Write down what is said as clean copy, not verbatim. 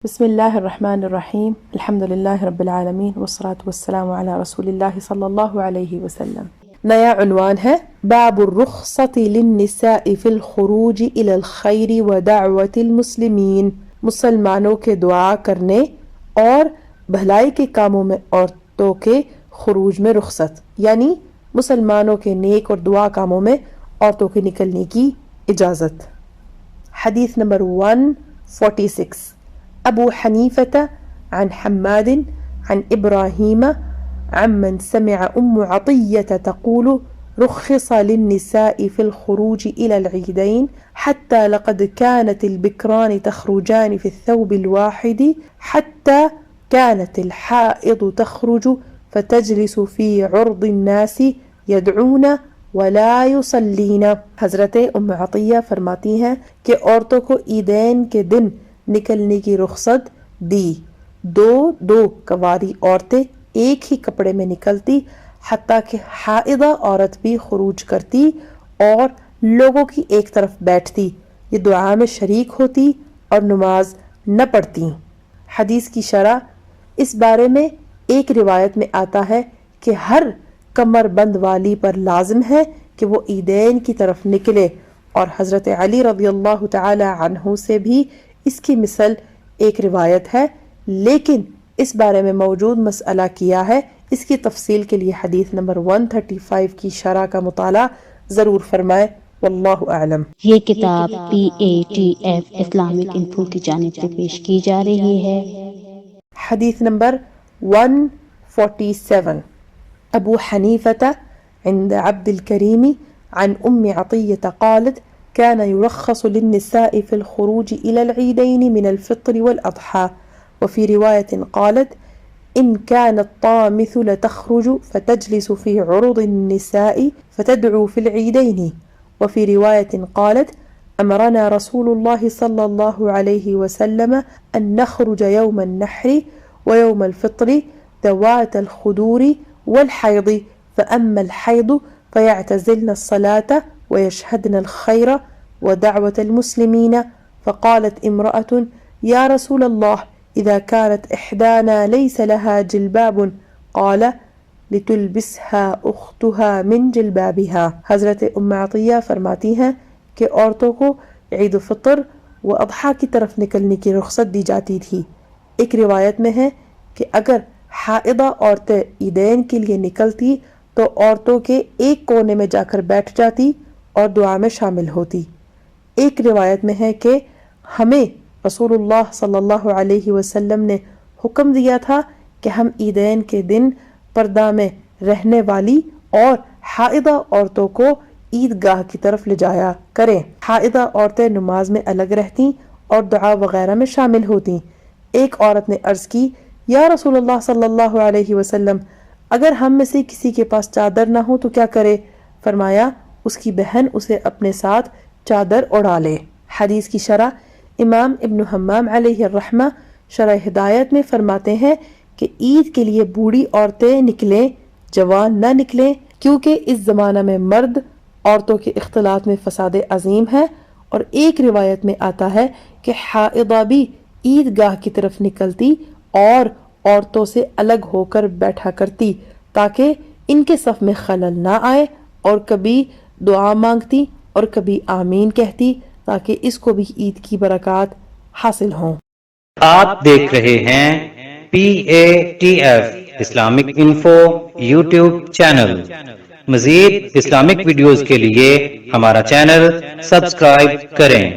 بسم الله الرحمن الرحيم الحمد لله رب العالمين والصلاة والسلام على رسول الله صلى الله عليه وسلم. نیا عنوان ہے باب الرخصة للنساء في الخروج إلى الخير ودعوة المسلمين. مسلمانوں کے دعا کرنے اور بھلائی کے کاموں میں عورتوں کے خروج میں رخصت، یعنی مسلمانوں کے نیک اور دعا کاموں میں عورتوں کے نکلنے کی اجازت. حدیث نمبر 146 أبو حنيفة عن حماد عن إبراهيم عمن سمع عطية تقول رخص للنساء في الخروج إلى العيدين حتى لقد كانت البكران تخرجان في الثوب الواحد حتى كانت الحائض تخرج فتجلس في عرض الناس يدعون ولا يصلين. حضرت عطیہ فرماتی ہیں کہ عورتوں کو عیدین کے دن نکلنے کی رخصت دی. دو کواری عورتیں ایک ہی کپڑے میں نکلتی، حتیٰ کہ حائضہ عورت بھی خروج کرتی اور لوگوں کی ایک طرف بیٹھتی، یہ دعا میں شریک ہوتی اور نماز نہ پڑھتی. حدیث کی شرح اس بارے میں ایک روایت میں آتا ہے کہ ہر کمر بند والی پر لازم ہے کہ وہ عیدین کی طرف نکلے، اور حضرت علی رضی اللہ تعالی عنہ سے بھی اس کی مثل ایک روایت ہے، لیکن اس بارے میں موجود مسئلہ کیا ہے، اس کی تفصیل کے لیے حدیث نمبر 135 کی شرح کا مطالعہ ضرور فرمائے. واللہ اعلم. یہ کتاب PATF اسلامک انفو کی جانب سے پیش کی جا رہی ہے. حدیث نمبر 147 ابو حنیفة عند عبد الكريم عن عطية قالت كان يرخص للنساء في الخروج إلى العيدين من الفطر والأضحى. وفي رواية قالت إن كانت طامث لتخرج فتجلس في عرض النساء فتدعو في العيدين. وفي رواية قالت أمرنا رسول الله صلى الله عليه وسلم أن نخرج يوم النحر ويوم الفطر ذوات الخدور والحيض، فأما الحيض فيعتزلن الصلاة ويشهدن الخير ودعوة المسلمين. فقالت امرأة يا رسول الله إذا كانت إحدانا ليس لها جلباب قال لتلبسها أختها من جلبابها. حضرت عطیہ فرماتی ہیں کہ عورتوں کو عید الفطر و اضحیٰ کی طرف نکلنے کی رخصت دی جاتی تھی. ایک روایت میں ہے کہ اگر حائضہ عورتیں عیدین کے لیے نکلتی تو عورتوں کے ایک کونے میں جا کر بیٹھ جاتی اور دعا میں شامل ہوتی. ایک روایت میں ہے کہ ہمیں رسول اللہ صلی اللہ علیہ وسلم نے حکم دیا تھا کہ ہم عیدین کے دن پردہ میں رہنے والی اور حائضہ عورتوں کو عیدگاہ کی طرف لے جایا کریں. حائضہ عورتیں نماز میں الگ رہتیں اور دعا وغیرہ میں شامل ہوتیں. ایک عورت نے عرض کی یا رسول اللہ صلی اللہ علیہ وسلم اگر ہم میں سے کسی کے پاس چادر نہ ہو تو کیا کرے؟ فرمایا اس کی بہن اسے اپنے ساتھ چادر اڑا لے. حدیث کی شرح امام ابن حمام علیہ الرحمہ شرح ہدایت میں فرماتے ہیں کہ عید کے لیے بوڑھی عورتیں نکلیں، جوان نہ نکلیں، کیونکہ اس زمانہ میں مرد عورتوں کے اختلاط میں فساد عظیم ہے. اور ایک روایت میں آتا ہے کہ حائضہ بھی عیدگاہ کی طرف نکلتی اور عورتوں سے الگ ہو کر بیٹھا کرتی تاکہ ان کے صف میں خلل نہ آئے، اور کبھی دعا مانگتی اور کبھی آمین کہتی تاکہ اس کو بھی عید کی برکات حاصل ہوں. آپ دیکھ رہے ہیں PATF Islamic info YouTube channel. مزید اسلامک ویڈیوز کے لیے ہمارا چینل سبسکرائب کریں.